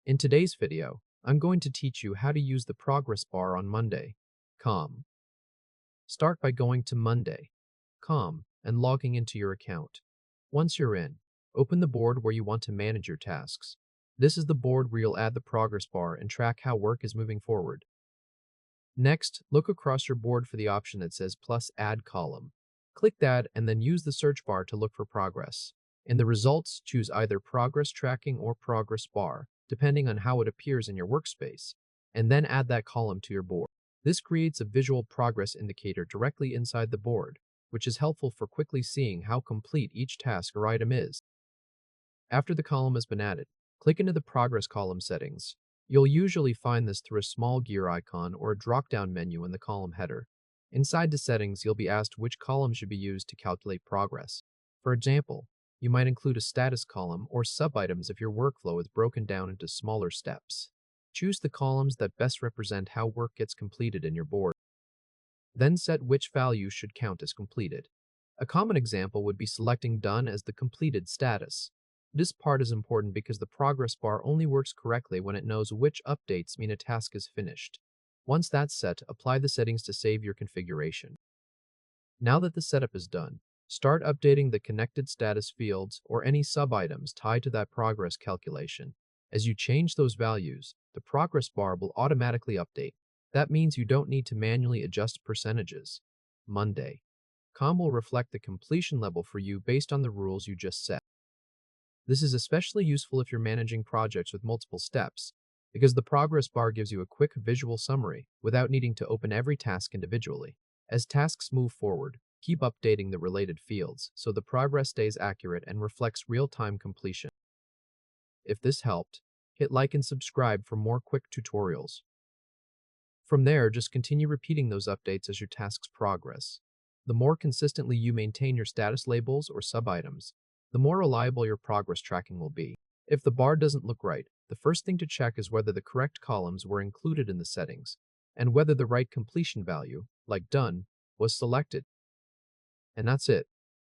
In today's video, I'm going to teach you how to use the progress bar on Monday.com. Start by going to Monday.com and logging into your account. Once you're in, open the board where you want to manage your tasks. This is the board where you'll add the progress bar and track how work is moving forward. Next, look across your board for the option that says plus add column. Click that and then use the search bar to look for progress. In the results, choose either progress tracking or progress bar, depending on how it appears in your workspace, and then add that column to your board. This creates a visual progress indicator directly inside the board, which is helpful for quickly seeing how complete each task or item is. After the column has been added, click into the progress column settings. You'll usually find this through a small gear icon or a drop-down menu in the column header. Inside the settings, you'll be asked which column should be used to calculate progress. For example, you might include a status column or sub-items if your workflow is broken down into smaller steps. Choose the columns that best represent how work gets completed in your board. Then set which value should count as completed. A common example would be selecting Done as the completed status. This part is important because the progress bar only works correctly when it knows which updates mean a task is finished. Once that's set, apply the settings to save your configuration. Now that the setup is done, start updating the connected status fields or any sub-items tied to that progress calculation. As you change those values, the progress bar will automatically update. That means you don't need to manually adjust percentages. Monday.com will reflect the completion level for you based on the rules you just set. This is especially useful if you're managing projects with multiple steps, because the progress bar gives you a quick visual summary without needing to open every task individually. As tasks move forward, keep updating the related fields so the progress stays accurate and reflects real-time completion. If this helped, hit like and subscribe for more quick tutorials. From there, just continue repeating those updates as your tasks progress. The more consistently you maintain your status labels or sub-items, the more reliable your progress tracking will be. If the bar doesn't look right, the first thing to check is whether the correct columns were included in the settings, and whether the right completion value, like Done, was selected. And that's it.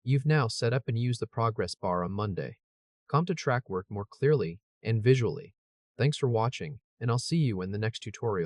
You've now set up and used the progress bar on Monday.com to track work more clearly and visually. Thanks for watching, and I'll see you in the next tutorial.